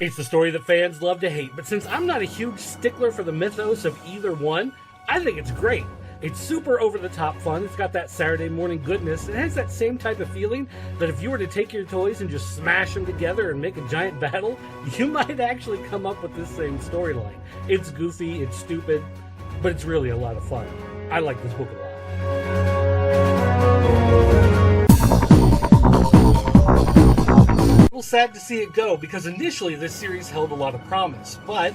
It's the story that fans love to hate, but since I'm not a huge stickler for the mythos of either one, I think it's great. It's super over-the-top fun, it's got that Saturday morning goodness, it has that same type of feeling that if you were to take your toys and just smash them together and make a giant battle, you might actually come up with this same storyline. It's goofy, it's stupid, but it's really a lot of fun. I like this book a lot. A little sad to see it go, because initially this series held a lot of promise, but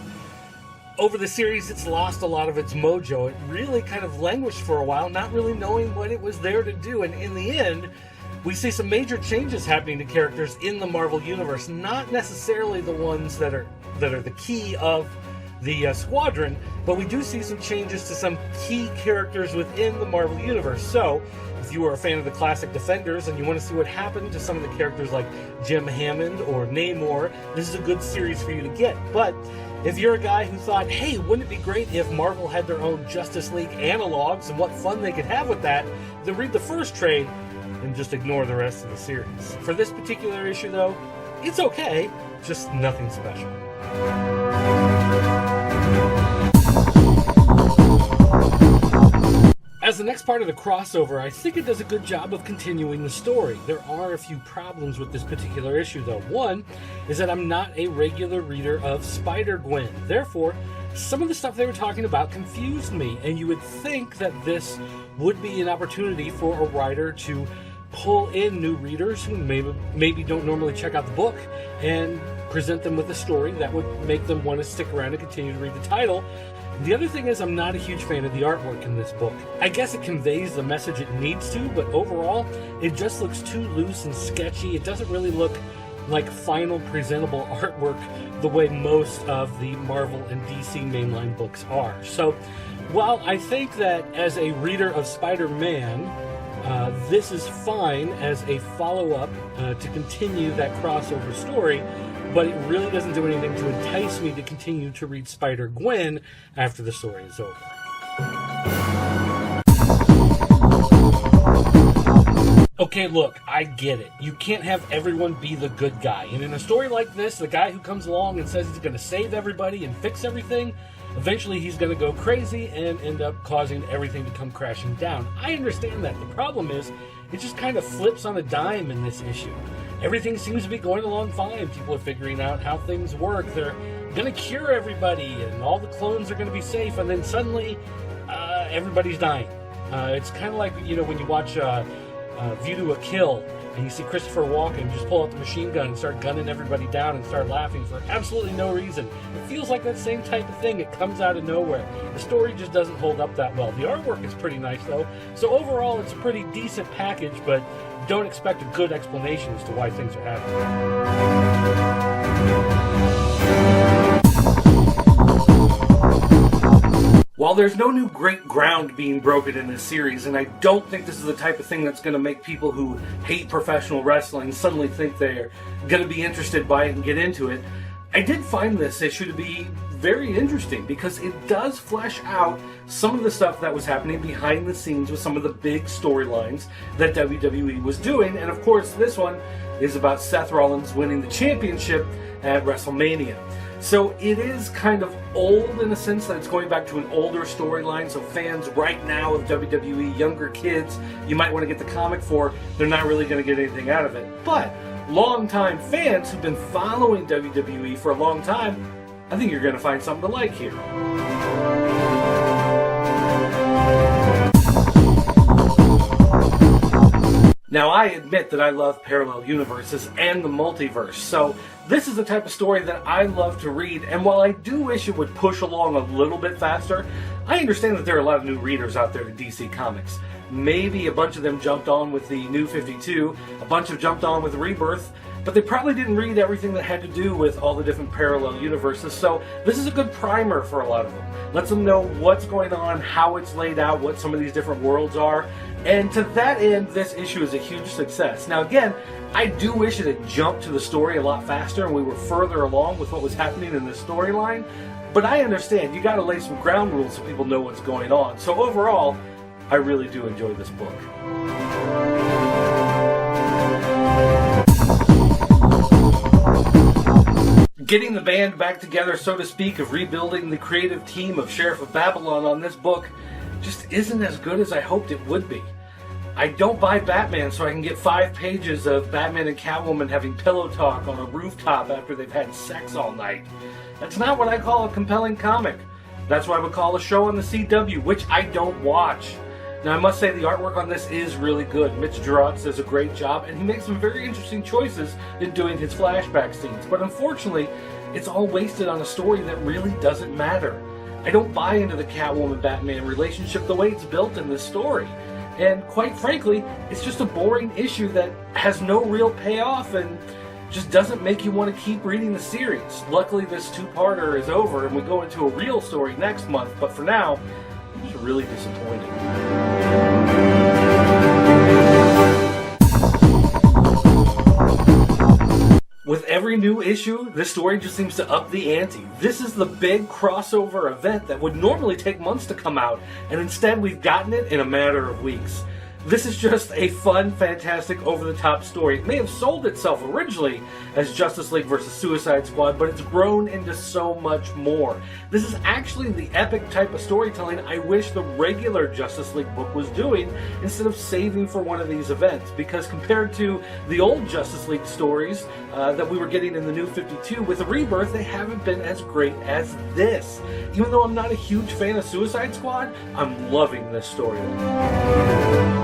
over the series, it's lost a lot of its mojo. It really kind of languished for a while, not really knowing what it was there to do. And in the end, we see some major changes happening to characters in the Marvel Universe. Not necessarily the ones that are the key of the Squadron, but we do see some changes to some key characters within the Marvel Universe. So, if you are a fan of the classic Defenders and you want to see what happened to some of the characters like Jim Hammond or Namor, this is a good series for you to get. But if you're a guy who thought, hey, wouldn't it be great if Marvel had their own Justice League analogs and what fun they could have with that, then read the first trade and just ignore the rest of the series. For this particular issue, though, it's okay, just nothing special. As the next part of the crossover, I think it does a good job of continuing the story. There are a few problems with this particular issue, though. One is that I'm not a regular reader of Spider-Gwen. Therefore, some of the stuff they were talking about confused me, and you would think that this would be an opportunity for a writer to pull in new readers who maybe don't normally check out the book and present them with a story that would make them want to stick around and continue to read the title. The other thing is I'm not a huge fan of the artwork in this book. I guess it conveys the message it needs to, but overall, it just looks too loose and sketchy. It doesn't really look like final presentable artwork the way most of the Marvel and DC mainline books are. So, while I think that as a reader of Spider-Man, this is fine as a follow-up to continue that crossover story, but it really doesn't do anything to entice me to continue to read Spider-Gwen after the story is over. Okay, look, I get it. You can't have everyone be the good guy. And in a story like this, the guy who comes along and says he's going to save everybody and fix everything, eventually he's going to go crazy and end up causing everything to come crashing down. I understand that. The problem is, it just kind of flips on a dime in this issue. Everything seems to be going along fine. People are figuring out how things work. They're going to cure everybody, and all the clones are going to be safe, and then suddenly, everybody's dying. It's kind of like, when you watch View to a Kill, and you see Christopher Walken just pull out the machine gun and start gunning everybody down and start laughing for absolutely no reason. It feels like that same type of thing. It comes out of nowhere. The story just doesn't hold up that well. The artwork is pretty nice, though. So overall, it's a pretty decent package, but don't expect a good explanation as to why things are happening. While there's no new great ground being broken in this series, and I don't think this is the type of thing that's going to make people who hate professional wrestling suddenly think they're going to be interested by it and get into it, I did find this issue to be very interesting because it does flesh out some of the stuff that was happening behind the scenes with some of the big storylines that WWE was doing. And of course, this one is about Seth Rollins winning the championship at WrestleMania. So it is kind of old in the sense that it's going back to an older storyline, so fans right now of WWE, younger kids, you might want to get the comic for, they're not really going to get anything out of it. But longtime fans who've been following WWE for a long time, I think you're going to find something to like here. Now, I admit that I love parallel universes and the multiverse, so this is the type of story that I love to read, and while I do wish it would push along a little bit faster, I understand that there are a lot of new readers out there to DC Comics. Maybe a bunch of them jumped on with the New 52, a bunch have jumped on with Rebirth, but they probably didn't read everything that had to do with all the different parallel universes, so this is a good primer for a lot of them. Lets them know what's going on, how it's laid out, what some of these different worlds are, and to that end, this issue is a huge success. Now again, I do wish it had jumped to the story a lot faster and we were further along with what was happening in this storyline, but I understand, you gotta lay some ground rules so people know what's going on. So overall, I really do enjoy this book. Getting the band back together, so to speak, of rebuilding the creative team of Sheriff of Babylon on this book just isn't as good as I hoped it would be. I don't buy Batman so I can get 5 pages of Batman and Catwoman having pillow talk on a rooftop after they've had sex all night. That's not what I call a compelling comic. That's what I would call a show on the CW, which I don't watch. Now, I must say the artwork on this is really good. Mitch Gerads does a great job, and he makes some very interesting choices in doing his flashback scenes. But unfortunately, it's all wasted on a story that really doesn't matter. I don't buy into the Catwoman-Batman relationship the way it's built in this story. And quite frankly, it's just a boring issue that has no real payoff and just doesn't make you want to keep reading the series. Luckily, this 2-parter is over, and we go into a real story next month. But for now, it's really disappointing. With every new issue, this story just seems to up the ante. This is the big crossover event that would normally take months to come out, and instead we've gotten it in a matter of weeks. This is just a fun, fantastic, over-the-top story. It may have sold itself originally as Justice League vs. Suicide Squad, but it's grown into so much more. This is actually the epic type of storytelling I wish the regular Justice League book was doing instead of saving for one of these events, because compared to the old Justice League stories that we were getting in the New 52, with a Rebirth, they haven't been as great as this. Even though I'm not a huge fan of Suicide Squad, I'm loving this storyline.